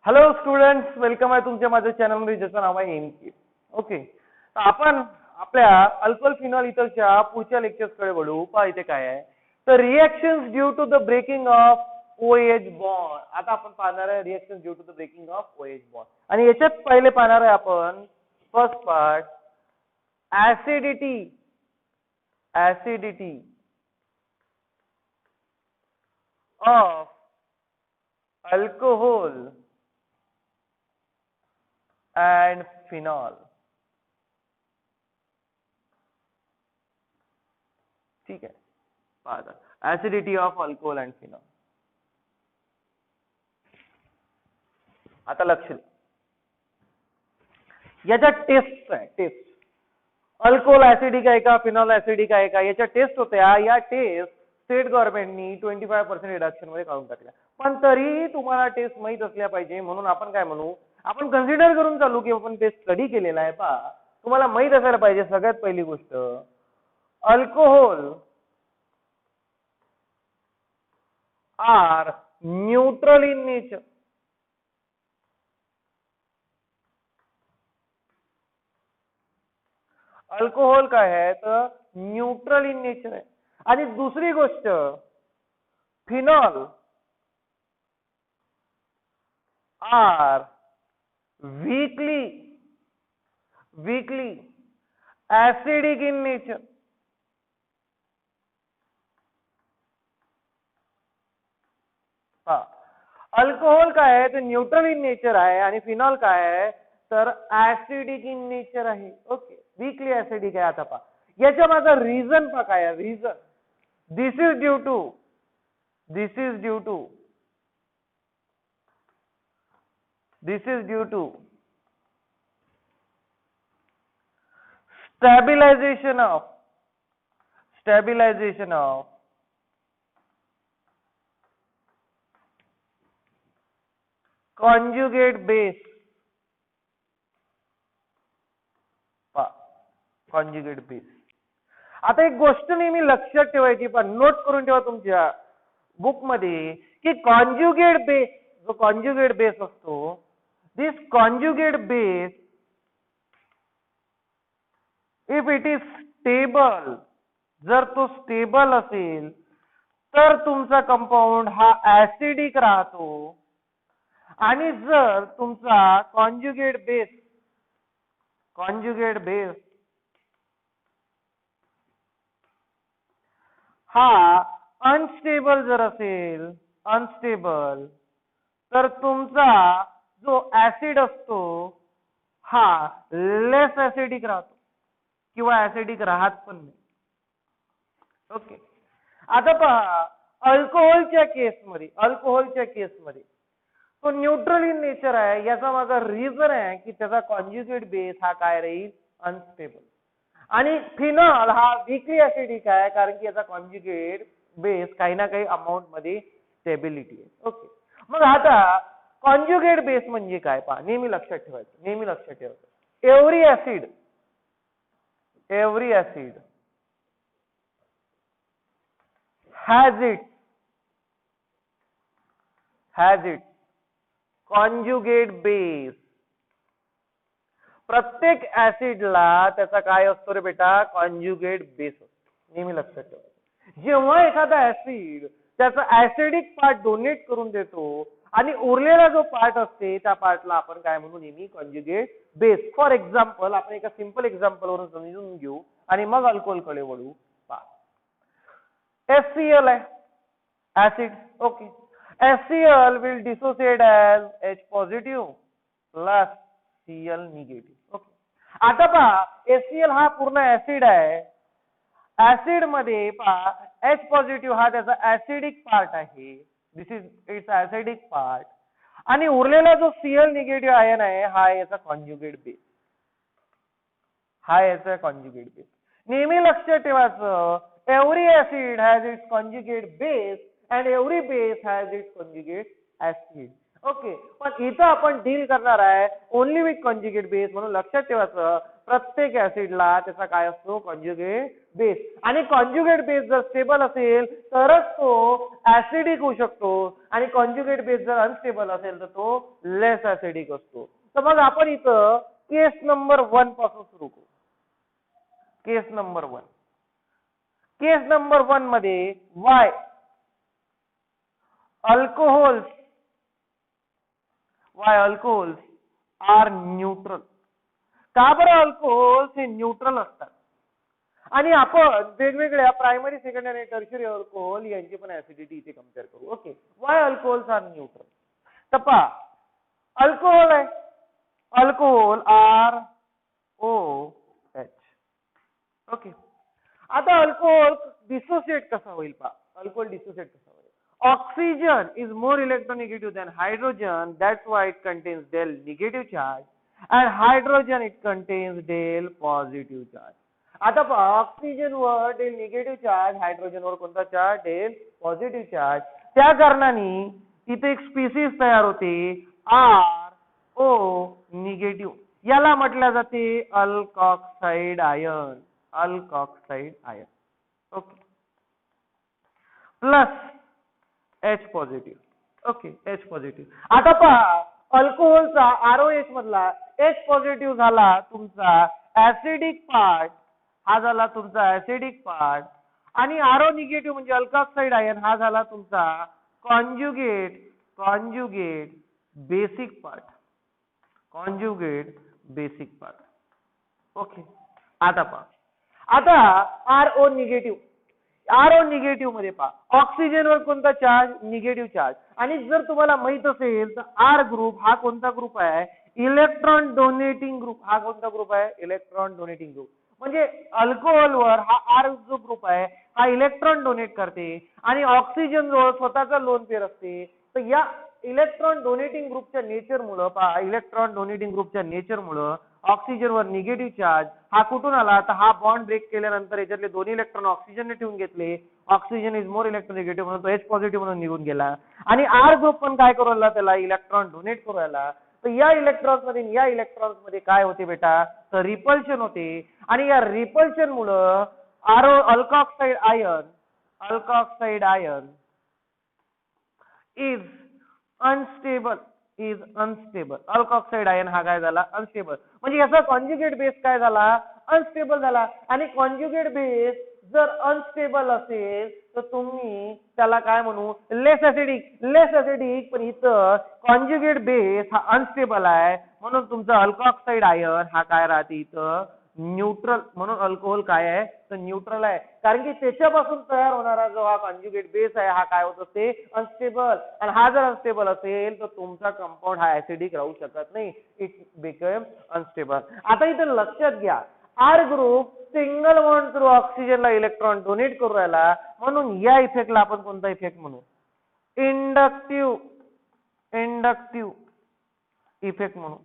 Hello students, welcome आहे तुमच्या माझ्या चॅनलमध्ये ज्याचं नाव आहे एमके. ओके, तर आपण आपल्या अल्कोहोल फिनॉल इथरच्या पुढच्या लेक्चर्सकडे वळू. पहा इथे काय आहे, तर reactions due to the breaking of OH bond. आता आपण पाहणार आहे reactions due to the breaking of OH bond. आणि याच्यात पहिले पाहणार आहे आपण first part, acidity acidity of alcohol and phenol. ठीक आहे, पहा acidity of alcohol and phenol. आता लक्ष द्या, याच्या टेस्ट आहे. टेस्ट अल्कोहोल ऍसिडिक आहे का, फिनॉल ऍसिडिक आहे का, याच्या टेस्ट होत्या. या टेस्ट स्टेट गव्हर्नमेंटनी 25% रिडक्शन मध्ये काढून टाकल्या. पण तरीही तुम्हाला टेस्ट माहित असल्या पाहिजे, म्हणून आपण काय म्हणू, आपण कन्सिडर करून चालू की आपण टेस्ट स्टडी केलेला आहे. पहा, तुम्हाला माहित असायला पाहिजे सगळ्यात पहिली गोष्ट, alcohol are neutral in nature. Alcohol काय आहे तर न्यूट्रल इन नेचर आहे. आणि दुसरी गोष्ट, phenol are weakly acidic in nature. Alcohol काय आहे तर न्यूट्रल इन नेचर आहे आणि फिनॉल काय आहे तर ऍसिडिक इन नेचर आहे. ओके, वीकली ऍसिडिक आहे. आता पहा, याच्या माझा रिझन पहा काय आहे. Reason, this is due to stabilization of conjugate base. conjugate base. आता एक गोष्ट नेहमी लक्षात ठेवायची, पण नोट करून ठेवा तुमच्या बुक मध्ये, की कॉन्जुगेट बेस, जो कॉन्जुगेट बेस असतो, this conjugate base, if it is stable, जर तो स्टेबल असेल तर तुमचा कंपाऊंड हा ऍसिडिक राहतो. आणि जर तुमचा कॉन्जुगेट बेस हा अनस्टेबल जर असेल, तर तुमचा जो ऍसिड असतो हा लेस ऍसिडिक राहतो किंवा ऍसिडिक राहत पण नाही. ओके, आता पहा, अल्कोहोलच्या केसमध्ये तो न्यूट्रल इन नेचर आहे. याचा माझा रिझन आहे की त्याचा कॉन्जुगेट बेस हा काय राहील, अनस्टेबल. आणि फिनॉल हा वीकली ऍसिडिक आहे, कारण की याचा कॉन्जुगेट बेस काही ना काही अमाऊंट मध्ये स्टेबिलिटी आहे. ओके, मग आता कॉन्जुगेट बेस म्हणजे काय पहा, नेहमी लक्षात ठेवायचं. Every acid has its conjugate base. प्रत्येक ऍसिडला त्याचा काय असतो रे बेटा, कॉन्जुगेट बेस असतो. नेहमी लक्षात ठेवायचं. जेव्हा एखादा ऍसिड त्याचा ऍसिडिक पार्ट डोनेट करून देतो आणि उरलेला जो पार्ट असते त्या पार्टला आपण काय म्हणू, नेहमी कॉन्जुगेट बेस. फॉर एक्झाम्पल, आपण एका सिंपल एक्झाम्पल वरून समजून घेऊ आणि मग अल्कोहोल कडे वळू. HCl आहे acid. Okay, HCl will dissociate as H positive plus Cl negative. Okay, आता पहा, HCl हा पूर्ण ऍसिड आहे. ऍसिड मध्ये पहा, H पॉझिटिव्ह हा त्याचा ऍसिडिक पार्ट आहे. दिस इज इट्स ऍसिडिक पार्ट. आणि उरलेला जो Cl निगेटिव्ह आयन आहे हा याचा कॉन्जुगेट बेस. नेहमी लक्षात ठेवायचं, every acid has its conjugate base and every base has its conjugate acid. Okay, पण इथं आपण डील करणार आहे ओनली विथ कॉन्जुगेट बेस, म्हणून लक्षात ठेवायचं प्रत्येक ऍसिडला त्याचा काय असतो कॉन्जुगेट बेस, आणि कॉन्जुगेट बेस जर स्टेबल असेल तरच तो ऍसिडिक होऊ शकतो, आणि कॉन्जुगेट बेस जर अनस्टेबल असेल तर तो लेस ऍसिडिक असतो. तर मग आपण इथं केस नंबर 1 पासून सुरू करू. केस नंबर 1. केस नंबर 1 मध्ये वाय अल्कोहोल्स आर न्यूट्रल. का बरं अल्कोहोल्स हे न्यूट्रल असतात? आणि आपण वेगवेगळ्या प्रायमरी, सेकंडरी आणि टर्शियरी अल्कोहोल यांची पण ऍसिडिटी इथे कम्पेअर करू. Okay, why alcohols are neutral. तर पहा, अल्कोहोल आहे, alcohol R O H. Okay, आता अल्कोहोल डिसोसिएट कसा होईल पहा. अल्कोहोल डिसोसिएट कसा होईल? Oxygen is more electronegative than hydrogen. That's why it contains del negative charge, and hydrogen it contains del positive charge. आता पहा, ऑक्सिजन वर डेल निगेटिव्ह चार्ज, हायड्रोजन वर कोणता चार्ज? Del positive charge. त्या कारणाने इथे एक स्पीसीज तयार होते आर ओ निगेटिव्ह. याला म्हटलं जाते alkoxide ion. Alkoxide ion. Okay, plus H positive. Okay, H positive. आता पहा, अल्कोहोलचा ROH मधला H पॉझिटिव्ह झाला तुमचा ऍसिडिक पार्ट, हा झाला तुमचा ऍसिडिक पार्ट, आणि RO निगेटिव्ह म्हणजे अल्कॉक्साइड आयन हा झाला तुमचा conjugate basic part. Conjugate basic part. Okay, आता पहा, आता RO निगेटिव्ह मध्ये पहा, ऑक्सिजन वर कोणता चार्ज? Negative charge. आणि जर तुम्हाला माहित असेल तर आर ग्रुप हा कोणता ग्रुप आहे? Electron donating group. हा कोणता ग्रुप आहे? Electron donating group. म्हणजे अल्कोहोल वर हा आर जो ग्रुप आहे हा इलेक्ट्रॉन डोनेट करते, आणि ऑक्सिजन जवळ स्वतःचा लोन पेअर असते. तर या इलेक्ट्रॉन डोनेटिंग ग्रुपच्या नेचर मुळे पहा, इलेक्ट्रॉन डोनेटिंग ग्रुपच्या नेचर मुळे ऑक्सिजन वर निगेटिव्ह चार्ज हा कुठून आला? तर हा बॉन्ड ब्रेक केल्यानंतर याच्यातले दोन्ही इलेक्ट्रॉन ऑक्सिजनने ठेवून घेतले. ऑक्सिजन इज मोर इलेक्ट्रोनेगेटिव्ह म्हणून तो H पॉझिटिव्ह म्हणून निघून गेला, आणि आर ग्रुप पण काय करू राहिला? त्याला इलेक्ट्रॉन डोनेट करू राहिला. तर या इलेक्ट्रॉन्स मध्ये या इलेक्ट्रॉन्स मध्ये काय होते बेटा? तर रिपल्शन होते, आणि या रिपल्शन मुळे अल्कॉक्साइड आयन इज अनस्टेबल. अल्कॉक्साइड आयन हा काय झाला? अनस्टेबल. म्हणजे याचा कॉन्जुगेट बेस काय झाला? अनस्टेबल झाला. आणि कॉन्जुगेट बेस जर अनस्टेबल असेल तर तुम्ही त्याला काय म्हणू? लेस ऍसिडिक. पण इथं कॉन्जुगेट बेस हा अनस्टेबल आहे, म्हणून तुमचा अल्कॉक्साइड आयन हा काय राहते? इथं न्यूट्रल. म्हणून अल्कोहोल काय आहे? तर न्यूट्रल आहे, कारण की त्याच्यापासून तयार होणारा जो हा कॉन्जुगेट बेस आहे हा काय होत असते? अनस्टेबल. आणि हा जर अनस्टेबल असेल तर तुमचा कंपाऊंड हा ऍसिडिक राहू शकत नाही. It become unstable. आता इथे लक्षात घ्या, R group single bond through ऑक्सिजनला इलेक्ट्रॉन डोनेट करू राहिला, म्हणून या इफेक्टला आपण कोणता इफेक्ट म्हणू? इंडक्टिव्ह इफेक्ट म्हणू.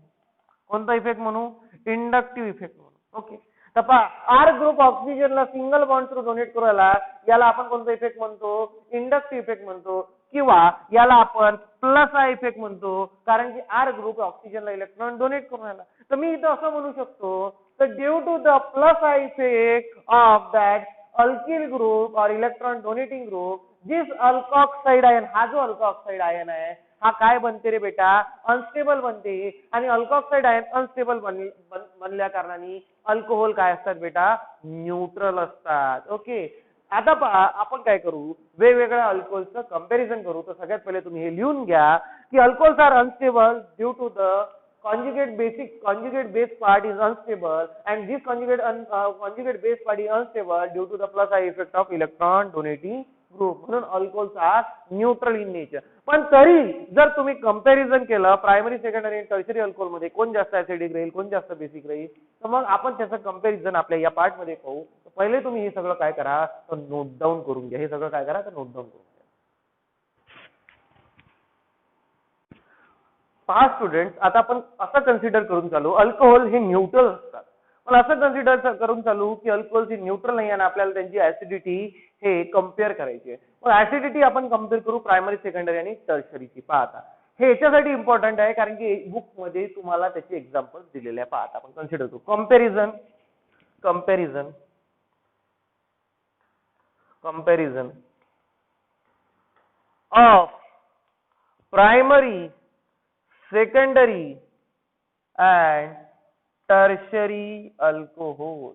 कोणता इफेक्ट म्हणू? इंडक्टिव्ह इफेक्ट म्हणू. ओके, तर पहा, आर ग्रुप ऑक्सिजनला सिंगल बॉन्ड थ्रू डोनेट करू राहिला, याला आपण कोणता इफेक्ट म्हणतो? इंडक्टिव्ह इफेक्ट म्हणतो, किंवा याला आपण प्लस आय इफेक्ट म्हणतो, कारण की आर ग्रुप ऑक्सिजनला इलेक्ट्रॉन डोनेट करू राहिला. तर मी इथं असं म्हणू शकतो, तर due to the plus I effect of that alkyl group और electron donating group, this alkoxide ion, हा जो अल्कॉक्साइड आयन आहे हा काय बनते रे बेटा? अनस्टेबल बनते. आणि अल्कॉक्साइड आयन अनस्टेबल बनल्या कारणाने अल्कोहोल काय असतात बेटा? न्यूट्रल असतात. ओके, आता पहा, आपण काय करू? वेगवेगळ्या अल्कोहोलचं कंपॅरिझन करू. तर सगळ्यात पहिले तुम्ही हे लिहून घ्या की alcohols are unstable due to the conjugate base part is unstable, and this conjugate base part is unstable due to the plus I effect of electron donating group. म्हणून alcohols are neutral in nature. पण तरी जर तुम्ही comparison केलं primary, secondary आणि tertiary alcohol मध्ये कोण जास्त ऍसिडिक राहील, कोण जास्त बेसिक राहील, तर मग आपण त्याचं कंपॅरिझन आपल्या या पार्ट मध्ये पाहू. पहिले तुम्ही हे सगळं काय करा? तर नोट डाऊन करून घ्या. हे सगळं काय करा? तर नोट डाऊन करून घ्या. पहा स्टुडंट, आता आपण असं कन्सिडर करून चालू, अल्कोहोल हे न्यूट्रल असतात, पण असं कन्सिडर करून चालू की अल्कोहोल हे न्यूट्रल नाही, आणि आपल्याला त्यांची ऍसिडिटी हे कम्पेअर करायची आहे. मग ऍसिडिटी आपण कम्पेअर करू प्रायमरी, सेकंडरी आणि टर्शियरीची. पहा आता हे याच्यासाठी इम्पॉर्टंट आहे कारण की बुक मध्ये तुम्हाला त्याचे एक्झाम्पल्स दिलेले आहे. पहा आता आपण कन्सिडर करू comparison of primary secondary and tertiary alcohol.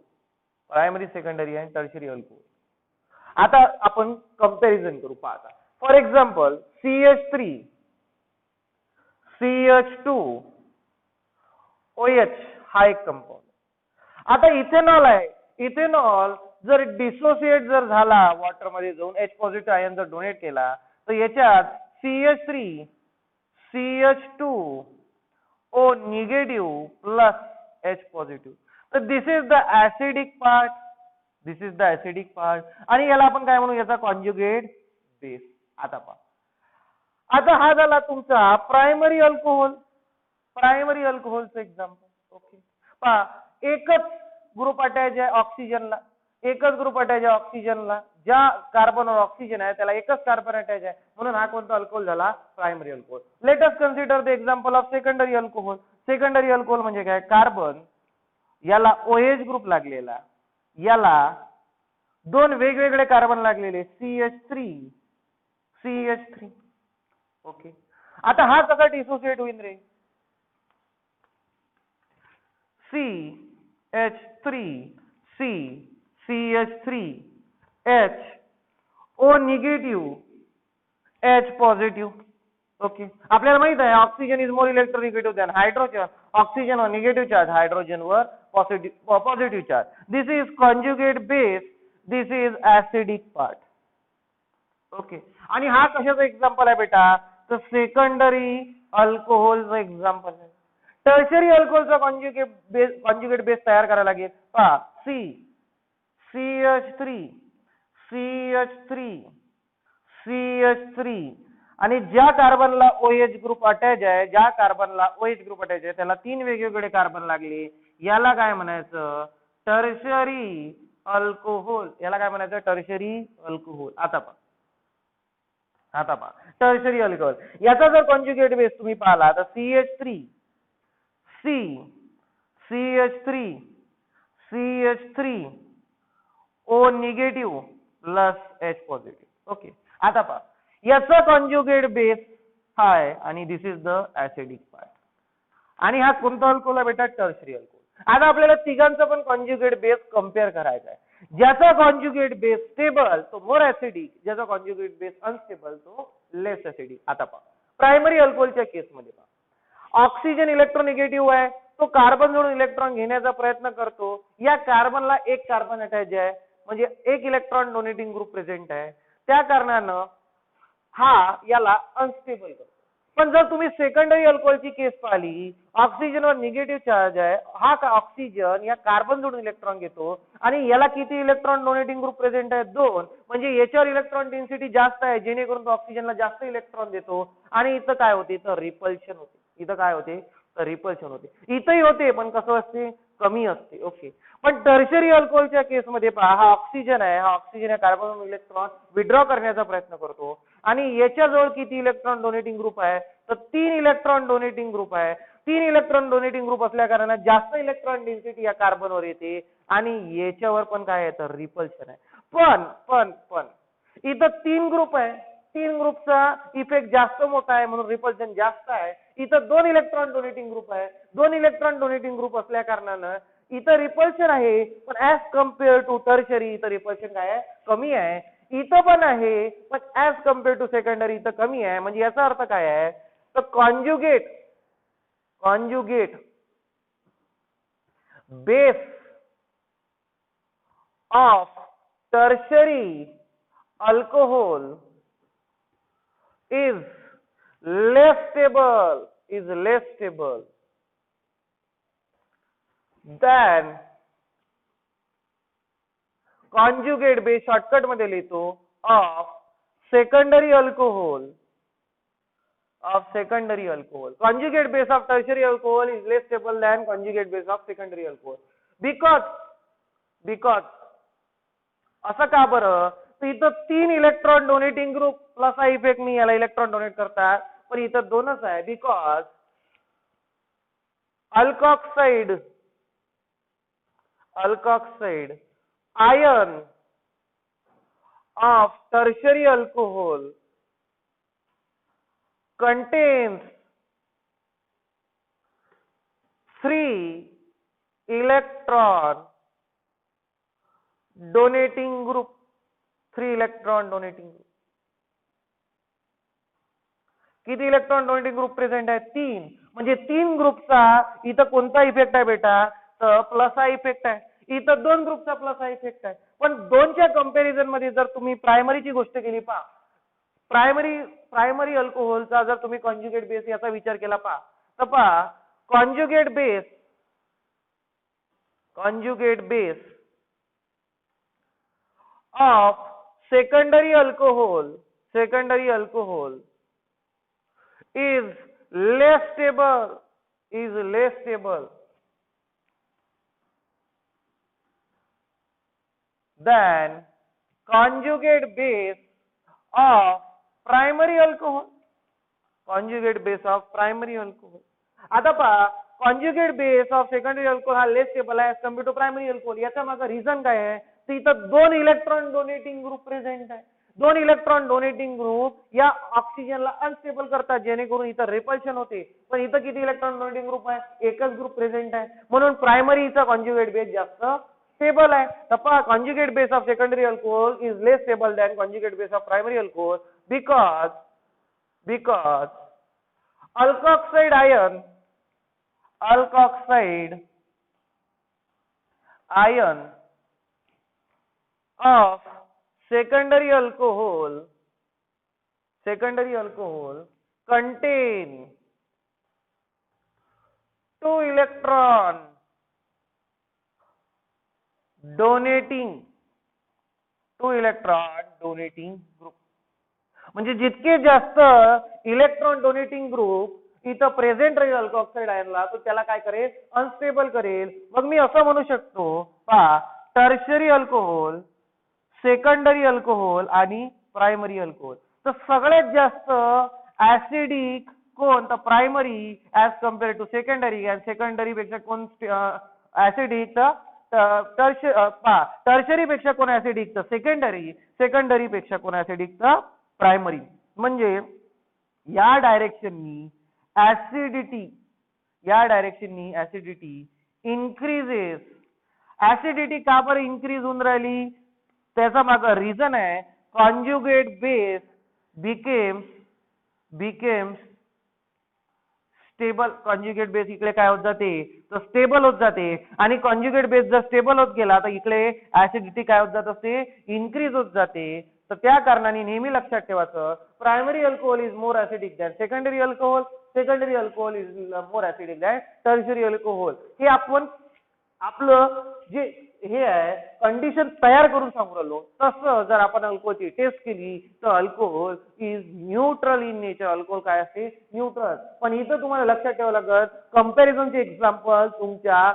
Primary secondary and tertiary alcohol. आता आपण कंपॅरिझन करू. पाहता for example CH3 CH2 OH हा एक कंपाऊंड. आता इथेनॉल आहे. इथेनॉल जर डिसोसिएट जर झाला वॉटर मध्ये जाऊन H पॉझिटिव्ह आयन जर डोनेट केला तर याच्यात CH3 CH2 O negative plus H positive. तर दिस इज द ऍसिडिक पार्ट. आणि याला आपण काय म्हणू, याचा कॉन्जुगेट बेस. आता पहा, आता हा झाला तुमचा प्रायमरी अल्कोहोलचं एक्झाम्पल. ओके पहा, एकच ग्रुप अटॅच आहे ऑक्सिजनला. ज्या कार्बनवर ऑक्सिजन आहे त्याला एकच कार्बन अटॅच आहे, म्हणून हा कोणता अल्कोहोल झाला, primary alcohol. Let us consider the example of secondary alcohol. Secondary alcohol म्हणजे काय, कार्बन याला OH ग्रुप लागलेला, याला दोन वेगवेगळे कार्बन लागलेले CH3. ओके, आता हा कसा डिसोसिएट होईल रे, CH3 O negative H positive. Okay, आपल्याला माहित आहे oxygen is more electronegative than hydrogen. Oxygen वर निगेटिव्ह चार्ज, हायड्रोजन वर positive charge. This is conjugate base, this is acidic part. Okay, आणि हा कशाचा एक्झाम्पल आहे बेटा, तर सेकंडरी अल्कोहोलचा एक्झाम्पल आहे. टर्शरी अल्कोहोलचा कॉन्जुगेट बेस तयार करायला लागेल. पहा, CH3 आणि ज्या कार्बनला OH ग्रुप अटॅच आहे, त्याला तीन वेगवेगळे कार्बन लागले, याला काय म्हणायचं, टर्शरी अल्कोहोल. आता पहा टर्शरी अल्कोहोल, याचा जर कॉन्जुगेट बेस तुम्ही पाहिला तर CH3 O negative plus H positive. Okay, आता पहा याचा कॉन्जुगेट बेस हा आहे आणि दिस इज द ऍसिडिक पार्ट. आणि हा कोणता अल्कोहोल आहे बेटा, टर्शरी अल्कोहोल. आता आपल्याला तिघांचा पण कॉन्जुगेट बेस कम्पेअर करायचा आहे. ज्याचा कॉन्जुगेट बेस स्टेबल तो मोर ऍसिडिक, ज्याचा कॉन्जुगेट बेस अनस्टेबल तो लेस ऍसिडिक. आता पहा प्रायमरी अल्कोहोलच्या केसमध्ये पहा, ऑक्सिजन इलेक्ट्रोनिगेटिव्ह आहे, तो कार्बन जोडून इलेक्ट्रॉन घेण्याचा प्रयत्न करतो. या कार्बनला एक कार्बन अटॅच आहे, म्हणजे एक इलेक्ट्रॉन डोनेटिंग ग्रुप प्रेझेंट आहे, त्या कारणानं हा याला अनस्टेबल करतो. पण जर तुम्ही सेकंडरी अल्कोहोलची केस पाहिली, ऑक्सिजनवर निगेटिव्ह चार्ज आहे, हा ऑक्सिजन या कार्बन जोडून इलेक्ट्रॉन घेतो आणि याला किती इलेक्ट्रॉन डोनेटिंग ग्रुप प्रेझेंट आहे, 2. म्हणजे याच्यावर इलेक्ट्रॉन डेन्सिटी जास्त आहे, जेणेकरून तो ऑक्सिजनला जास्त इलेक्ट्रॉन देतो. आणि इथं काय होते, तर रिपल्शन होते. इथंही होते पण कसं असते, कमी असते. ओके, पण टर्शरी अल्कोहोलच्या केसमध्ये पहा, हा ऑक्सिजन या कार्बन इलेक्ट्रॉन विड्रॉ करण्याचा प्रयत्न करतो आणि याच्याजवळ किती इलेक्ट्रॉन डोनेटिंग ग्रुप आहे, तर 3 इलेक्ट्रॉन डोनेटिंग ग्रुप आहे. 3 इलेक्ट्रॉन डोनेटिंग ग्रुप असल्या कारणाने जास्त इलेक्ट्रॉन डेन्सिटी या कार्बनवर येते आणि याच्यावर पण काय आहे, तर रिपल्शन आहे. पण इथं 3 ग्रुप आहे, 3 ग्रुपचा इफेक्ट जास्त मोठा आहे म्हणून रिपल्शन जास्त आहे. इथं 2 इलेक्ट्रॉन डोनेटिंग ग्रुप आहे, 2 इलेक्ट्रॉन डोनेटिंग ग्रुप असल्या कारणानं इथं रिपल्शन आहे, पण ऍज कम्पेअर टू टर्शरी इथं रिपल्शन काय आहे, कमी आहे. इथं पण आहे पण ऍज कम्पेअर टू सेकंडरी इथं कमी आहे. म्हणजे याचा अर्थ काय आहे, तर conjugate base of tertiary alcohol is less stable than conjugate base, shortcut मध्ये लिहितो, of secondary alcohol. Conjugate base of tertiary alcohol is less stable than conjugate base of secondary alcohol because असं का बरं, तर इथं 3 इलेक्ट्रॉन डोनेटिंग ग्रुप प्लस हा effect मी याला electron donate करतात, पण इथं दोनच आहे because अल्कॉक्साइड ion of tertiary alcohol contains 3 electron donating group. 3 electron donating group. किती इलेक्ट्रॉन डोनेटिंग ग्रुप प्रेझेंट आहे? 3. म्हणजे 3 ग्रुपचा इथं कोणता इफेक्ट आहे बेटा? तर प्लस हा इफेक्ट आहे. इथं 2 ग्रुपचा प्लस हा इफेक्ट आहे. पण दोनच्या कंपॅरिझन मध्ये जर तुम्ही प्रायमरीची गोष्ट केली पहा, प्रायमरी अल्कोहोलचा जर तुम्ही कॉन्जुगेट बेस याचा विचार केला पहा, तर पहा conjugate base of secondary alcohol is less stable than conjugate base of primary alcohol. आता पहा conjugate base of secondary alcohol हा लेस स्टेबल आहे कम्पेअर टू प्रायमरी अल्कोहोल. याचा मागे रिझन काय आहे? तर इथं 2 इलेक्ट्रॉन डोनेटिंग ग्रुप प्रेझेंट आहे. 2 इलेक्ट्रॉन डोनेटिंग ग्रुप या ऑक्सिजनला अनस्टेबल करतात जेणेकरून इथं रिपल्शन होते. पण इथं किती इलेक्ट्रॉन डोनेटिंग ग्रुप आहे? एकच ग्रुप प्रेझेंट आहे. म्हणून प्रायमरीचा कॉन्जुगेट बेस जास्त स्टेबल आहे. तर पहा conjugate base of secondary alcohol is less stable than conjugate base of primary alcohol because alkoxide ion of secondary alcohol contain 2 electron donating group. म्हणजे जितके जास्त इलेक्ट्रॉन डोनेटिंग ग्रुप इथं प्रेझेंट राहील अल्कोऑक्साइड आयनला तो त्याला काय करेल? अनस्टेबल करेल. मग मी असं म्हणू शकतो पहा टर्शरी अल्कोहोल, सेकंडरी अल्कोहोल आणि प्रायमरी अल्कोहोल. तर सगळ्यात जास्त ऍसिडिक कोण? तर primary as compare to secondary. आणि सेकंडरी पेक्षा कोण ऍसिडिक? टर्शरी पेक्षा कोण ऍसिडिक? तर सेकंडरी पेक्षा कोण ऍसिडिक? तर प्रायमरी. म्हणजे या डायरेक्शननी ऍसिडिटी इन्क्रीजेस. ऍसिडिटी का बरं इन्क्रीज होऊन राहिली? त्याचा मागं रिझन आहे conjugate base becomes stable. Conjugate base इकडे काय होत जाते? तर स्टेबल होत जाते. आणि कॉन्जुगेट बेस जर स्टेबल होत गेला तर इकडे ऍसिडिटी काय होत जात असते? इन्क्रीज होत जाते. तर त्या कारणाने नेहमी लक्षात ठेवायचं primary alcohol is more acidic than secondary alcohol is more acidic than tertiary alcohol. हे आपण आपलं जे हे आहे कंडिशन तयार करून सांगू राहिलो. तसं जर आपण अल्कोहोलची टेस्ट केली तर alcohol is neutral in nature. Alcohol काय असते? न्यूट्रल. पण इथं तुम्हाला लक्षात ठेवावं लागत कंपॅरिझनचे एक्झाम्पल तुमच्या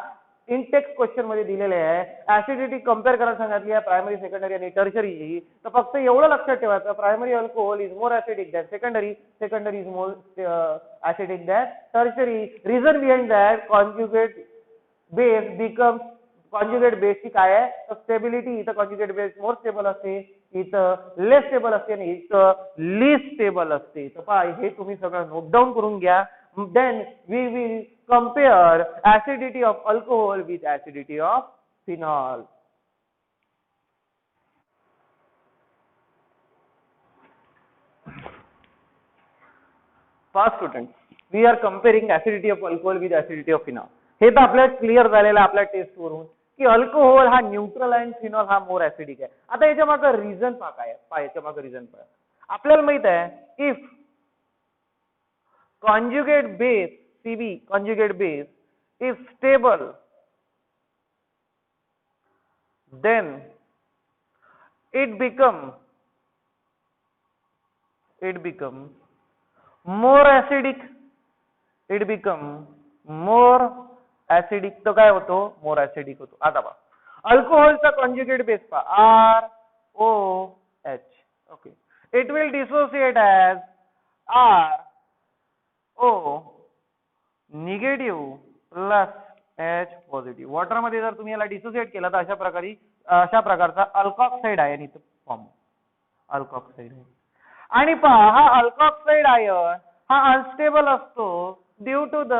इंटेक्स क्वेश्चन मध्ये दिलेले आहे. ऍसिडिटी कम्पेअर करायला सांगितली आहे प्रायमरी, सेकंडरी आणि टर्शरी. तर फक्त एवढं लक्षात ठेवायचं primary alcohol is more acidic than secondary is more acidic than tertiary. Reason behind that conjugate बेसची काय आहे? तर स्टेबिलिटी. इथं कॉन्जुगेट बेस मोर स्टेबल असते, इथं लेस स्टेबल असते आणि इथं लीस्ट स्टेबल असते. तर पहा हे तुम्ही सगळं नोट डाऊन करून घ्या. Then we will compare acidity of alcohol with acidity of phenol. First students, we are comparing acidity of alcohol with acidity of phenol. हे तर आपल्याला क्लिअर झालेलं आहे आपल्या टेस्ट वरून की अल्कोहोल हा न्यूट्रल आहे आणि फिनॉल हा मोर ऍसिडिक आहे. आता याच्या मागे रिझन काय आहे? याच्या मागे रिझन काय? आपल्याला माहित आहे if conjugate base CB is stable, then it becomes more acidic. तो काय होतो? मोर ऍसिडिक होतो. आता पहा अल्कोहोलचा कॉन्जुगेट बेस पहा ROH. Okay, it will dissociate as O negative plus H positive. वॉटरमध्ये जर तुम्ही याला डिसोसिएट केलं तर अशा प्रकारचा अल्कॉक्साइड आयन इथं फॉर्म. अल्कॉक्साइड आहे. आणि पहा हा अल्कॉक्साइड आयन हा अनस्टेबल असतो due to the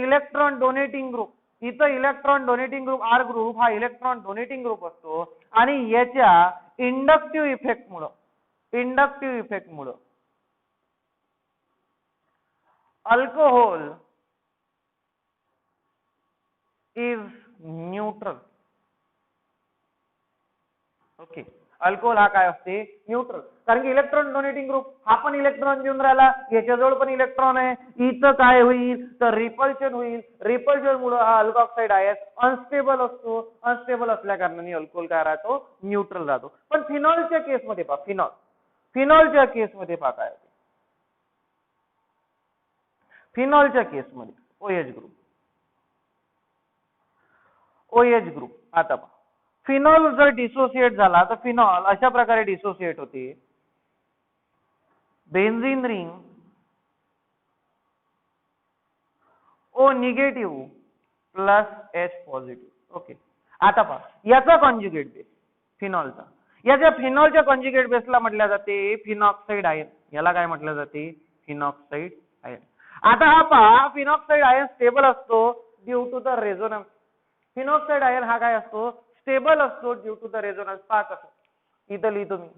electron donating group. इथं electron donating group R group हा इलेक्ट्रॉन डोनेटिंग ग्रुप असतो आणि याच्या इंडक्टिव्ह इफेक्टमुळं alcohol is neutral. Okay, alcohol हा काय असते? न्यूट्रल. कारण की इलेक्ट्रॉन डोनेटिंग ग्रुप हा पण इलेक्ट्रॉन घेऊन राहिला, याच्याजवळ पण इलेक्ट्रॉन आहे, इथं काय होईल तर रिपल्शन होईल. रिपल्शन मुळे हा अल्कॉक्साइड आयन अनस्टेबल असतो. अनस्टेबल असल्या कारणाने अल्कोहोल काय राहतो? न्यूट्रल राहतो. पण फिनॉलच्या केसमध्ये पहा, फिनॉलच्या केसमध्ये पहा काय होते. फिनॉलच्या केसमध्ये OH ग्रुप आता पहा, फिनॉल जर डिसोसिएट झाला तर फिनॉल अशा प्रकारे डिसोसिएट होते. Benzene ring O negative plus H positive. Okay, आता पहा याचा कॉन्जुगेट बेस फिनॉलचा. याच्या फिनॉलच्या कॉन्जुगेट बेसला म्हटलं जाते फिनॉक्साइड आयन. याला काय म्हटलं जाते? Phenoxide ion. आता हा पहा फिनॉक्साइड आयन स्टेबल असतो due to the resonance. Phenoxide ion हा काय असतो? स्टेबल असतो ड्यू टू द रेझोनन्स. पहा कसं इथं लिहितो मी.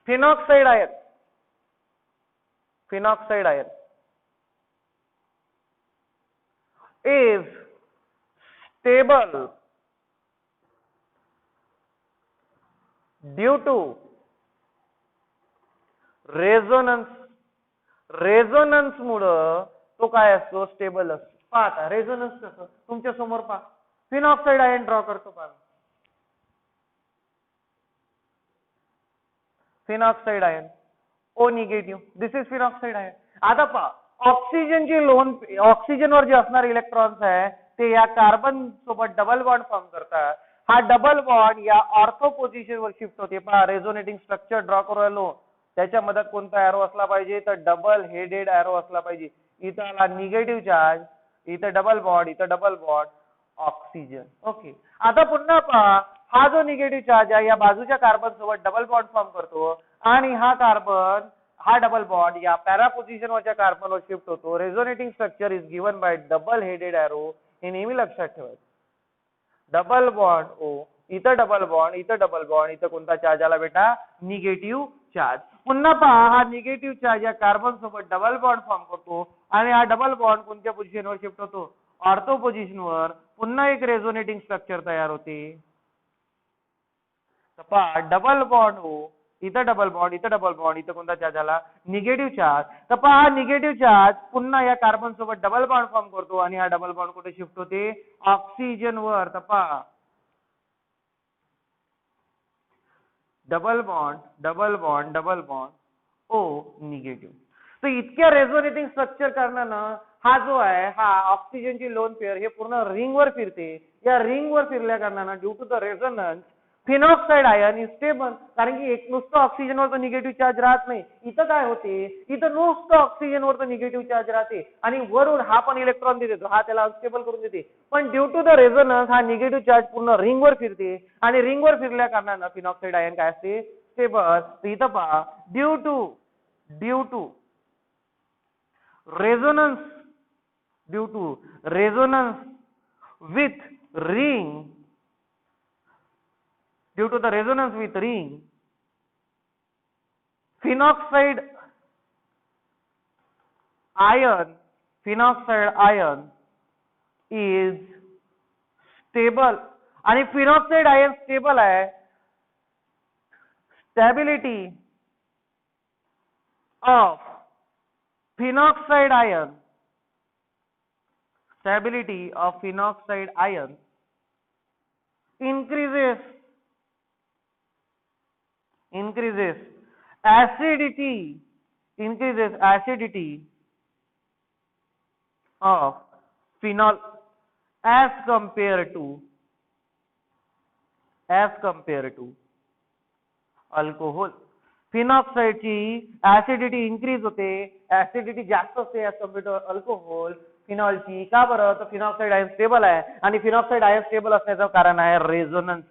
Phenoxide ion is stable due to resonance. Resonance मुळे तो काय असतो? स्टेबल असतो. पहा आता रेझोनन्स कसं तुमच्या समोर पहा. फिनॉक्साइड आयन ड्रॉ करतो पहा. Phenoxide ion O negative, this is phenoxide ion. आता पहा ऑक्सिजनवर जे असणारे इलेक्ट्रॉन्स आहे ते या कार्बन सोबत डबल बॉन्ड फॉर्म करतात. हा डबल बॉन्ड या ऑर्थो पोझिशन वर शिफ्ट होते. पहा रेझोनेटिंग स्ट्रक्चर ड्रॉ करू राहिलो, त्याच्या मधात कोणता एरो असला पाहिजे तर डबल हेडेड एरो असला पाहिजे. इथं आला निगेटिव्ह चार्ज, इथं डबल बॉन्ड ऑक्सिजन. ओके, आता पुन्हा पहा हा जो निगेटिव्ह चार्ज आहे या बाजूच्या कार्बन सोबत डबल बॉन्ड फॉर्म करतो आणि हा डबल बॉन्ड या पॅरा पोझिशन वरच्या कार्बनवर शिफ्ट होतो. Resonating structure is given by double headed arrow. हे नेहमी लक्षात ठेवायचं. डबल बॉन्ड O, इथं डबल बॉन्ड, इथं कोणता चार्ज आला बेटा? Negative charge. पुन्हा पहा हा निगेटिव्ह चार्ज या कार्बन सोबत डबल बॉन्ड फॉर्म करतो आणि हा डबल बॉन्ड कोणत्या पोझिशनवर शिफ्ट होतो? ऑर्थो पोझिशनवर. पुन्हा एक रेझोनेटिंग स्ट्रक्चर तयार होते. पहा डबल बॉन्ड O, इथं डबल बॉन्ड, इथं कोणता चार्ज आला? Negative charge. तर पहा हा निगेटिव्ह चार्ज पुन्हा या कार्बन सोबत डबल बॉन्ड फॉर्म करतो आणि हा डबल बॉन्ड कुठे शिफ्ट होते? ऑक्सिजन वर. तर पहा डबल बॉन्ड O निगेटिव्ह. तर इतक्या रेझोनेटिंग स्ट्रक्चर कारणानं हा जो आहे हा ऑक्सिजनची लोन पेअर हे पूर्ण रिंगवर फिरते. या रिंगवर फिरल्या कारणानं due to the resonance phenoxide ion is stable. कारण की एक नुसतं ऑक्सिजनवर तर निगेटिव्ह चार्ज राहत नाही. इथं काय होते? इथं नुसतं ऑक्सिजनवर तर निगेटिव्ह चार्ज राहते आणि वरून हा पण इलेक्ट्रॉन देतो, हा त्याला अनस्टेबल करून देते. पण ड्यू टू द रेझोनन्स हा निगेटिव्ह चार्ज पूर्ण रिंगवर फिरते आणि रिंगवर फिरल्या कारणानं फिनॉक्साइड आयन काय असते? स्टेबल. इथं पहा due to resonance due to resonance with ring, due to the resonance with ring, phenoxide ion is stable. आणि फिनॉक्साइड आयन स्टेबल आहे. Stability of phenoxide ion increases acidity of phenol as compared to alcohol. फिनॉक्साईडची acidity increase होते, acidity जास्त असते as compared to alcohol. फिनॉलची का बरं, तर फिनॉक्साईड आयन स्टेबल आहे आणि फिनॉक्साईड आयन स्टेबल असण्याचं कारण आहे रेझोनन्स.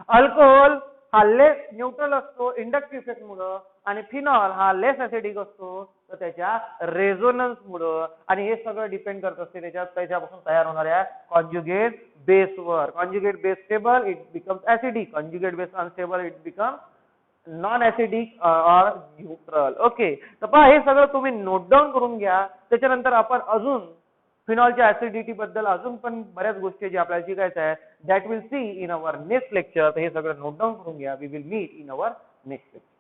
अल्कोहोल हा लेस न्यूट्रल असतो इंडक्टिव्ह इफेक्ट मुळे आणि फिनॉल हा लेस ऍसिडिक असतो तर त्याच्या रेझोनन्स मुळे. आणि हे सगळं डिपेंड करत असते त्याच्यापासून तयार होणाऱ्या कॉन्जुगेट बेसवर. Conjugate base stable it becomes acidic, conjugate base unstable it becomes non acidic or neutral. Okay, तर पहा हे सगळं तुम्ही नोट डाऊन करून घ्या. त्याच्यानंतर आपण अजून फिनॉलच्या ऍसिडिटी बद्दल अजून पण बऱ्याच गोष्टी जी आपल्याला शिकायचं आहे that will see in our next lecture. हे सगळं नोट डाऊन करून घ्या. We will meet in our next lecture.